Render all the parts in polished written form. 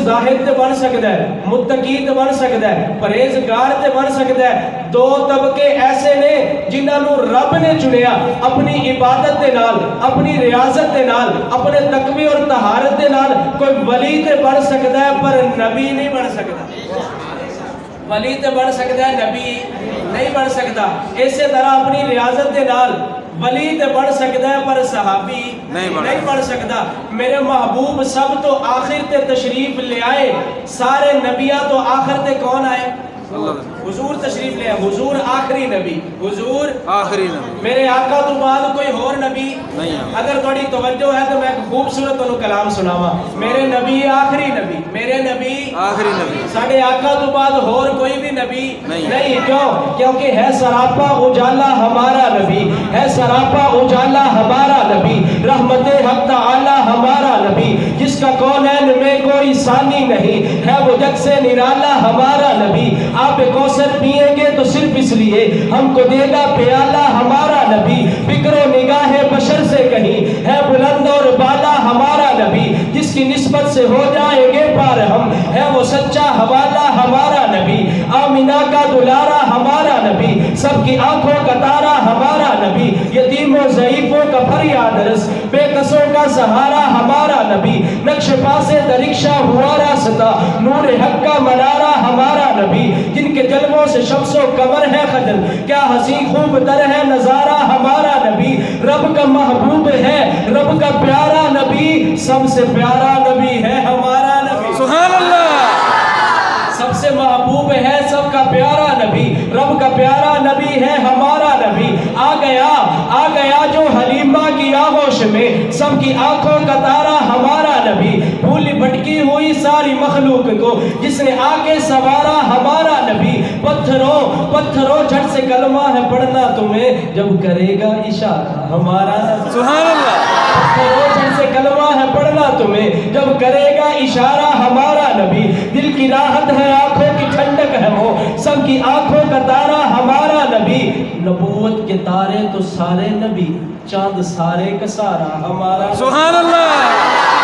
زاہد تے بن سکتا ہے، متقی تے بن سکتا ہے، پرہیزگار تے بن سکتا ہے۔ دو طبقے ایسے نے جنہاں نو رب نے چنیا اپنی عبادت دے نال، اپنی ریاضت دے نال، اپنے تقوی اور طہارت دے نال۔ کوئی ولی تے بن سکتا ہے پر نبی نہیں بن سکتا، ولی تے بن سکتا ہے نبی نہیں بن سکتا۔ اسی طرح اپنی ریاضت دے نال ولی تے بن سکتا ہے پر صحابی نہیں بن سکتا۔ میرے محبوب سب تو آخر تے تشریف لے آئے، سارے نبیاں تو آخر تے کون آئے؟ حضور تشریف لے آئے، حضور آخری نبی، حضور آخری نبی۔ میرے آقا تو بعد کوئی اور نبی نہیں۔ اگر تھوڑی توجہ ہے تو میں خوبصورت انہوں کلام سناوا۔ میرے نبی آخری نبی، میرے نبی آخری نبی، ساڑھے آقا تو بعد اور کوئی بھی نبی نہیں۔ کیوں؟ کیونکہ ہے سراپا اجالا ہمارا نبی، ہے سراپا اجالا ہمارا نبی، رحمت حق تعالی ہمارا نبی، جس کا کونین میں کوئی ثانی نہیں، ہے وہ جگ سے نرالا ہمارا نبی۔ آپ کوثر پئیں گے تو صرف اس لیے ہم کو دے گا پیالہ ہمارا نبی، فکر و نگاہ بشر سے کہیں ہے بلند اور بالا ہمارا نبی، جس کی نسبت سے ہو جائیں گے پار ہم، ہے وہ سچا حوالہ ہمارا نبی، آمینہ کا دلارا ہمارا نبی، سب کی آنکھوں کا تارا ہمارا نبی، یتیموں ضعیفوں کا فریاد رس، بے کسوں کا سہارا ہمارا نبی، نقش پاسے درکشہ ہوا راستہ، نور حق کا منارہ ہمارا نبی، جن کے جلووں سے شمس و قمر ہے خجل، کیا حسین خوب تر ہے نظارہ ہمارا نبی، رب کا محبوب ہے رب کا پیارا نبی، سب سے پیارا نبی ہے ہمارا نبی۔ سبحان اللہ۔ سب سے محبوب ہے سب کا پیارا نبی، رب کا پیارا نبی ہے ہمارا نبی۔ آ گیا جو حلیمہ کی آغوش میں، سب کی آنکھوں کا تارا ہمارا نبی، بھولی بھٹکی ہوئی ساری مخلوق کو جس نے آ کے سوارا ہمارا نبی۔ پتھروں جھٹ سے کلمہ ہے پڑھنا تمہیں جب کرے گا اشارہ ہمارا نبی۔ سبحان اللہ۔ پتھروں جھٹ سے کلمہ ہے پڑھنا تمہیں جب کرے گا اشارہ ہمارا نبی، دل کی راحت ہے آنکھوں کی ٹھنڈک ہے وہ سب کی آنکھوں کا تارا ہمارا نبی۔ نبوت کے تارے تو سارے نبی، چاند سارے کا سارا ہمارا نبی۔ سبحان اللہ۔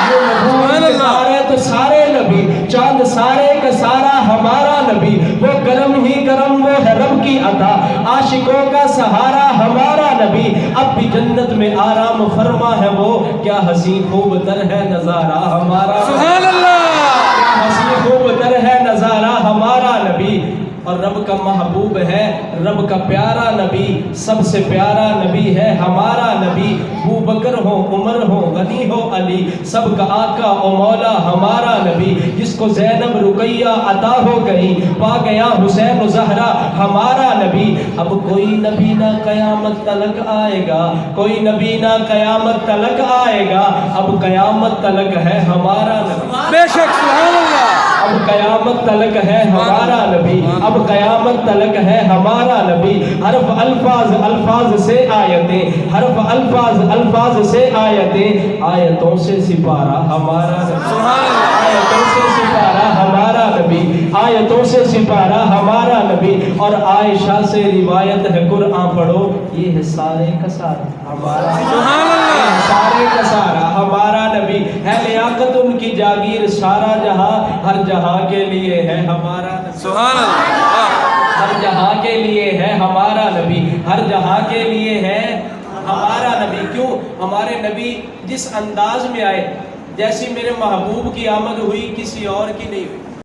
یہ نبوت کے تارے تو سارے نبی، چاند سارے کا سارا ہمارا نبی، وہ کرم ہی کرم وہ ہے رب کی عطا، عاشقوں کا سہارا ہمارا نبی، اب بھی جنت میں آرام فرما ہے وہ، کیا حسین خوب تر ہے نظارہ ہمارا۔ سبحان اللہ۔ کیا حسین خوب تر ہے نظارہ ہمارا نبی، اور رب کا محبوب ہے رب کا پیارا نبی، سب سے پیارا نبی ہے ہمارا نبی۔ ابو بکر ہو عمر ہو غنی ہو علی، سب کا آقا و مولا ہمارا نبی، جس کو زینب رقیہ عطا ہو گئی، پا گیا حسین و زہرا ہمارا نبی۔ اب کوئی نبی نہ قیامت تلک آئے گا، کوئی نبی نہ قیامت تلک آئے گا، اب قیامت تلک ہے ہمارا نبی۔ بے شک سبحان اللہ۔ اب قیامت تلک ہے ہمارا نبی، اب قیامت تلک ہے ہمارا نبی۔ حرف الفاظ سے آیتیں، حرف الفاظ سے آیتیں، آیتوں سے سپارہ ہمارا نبی، آیتوں سے سپارہ ہمارا نبی، آیتوں سے سپارہ ہمارا نبی۔ اور عائشہ سے روایت ہے قرآن پڑھو، یہ ہے سارے کا سارا ہمارا نبی، سارے کا سارا ہمارا نبی ہے، لیاقت ان کی جاگیر سارا جہاں، ہر جہاں کے لیے ہے ہمارا نبی۔ سبحان اللہ۔ ہر جہاں کے لیے ہے ہمارا نبی، ہر جہاں کے لیے ہے ہمارا نبی۔ کیوں؟ ہمارے نبی جس انداز میں آئے، جیسی میرے محبوب کی آمد ہوئی کسی اور کی نہیں ہوئی۔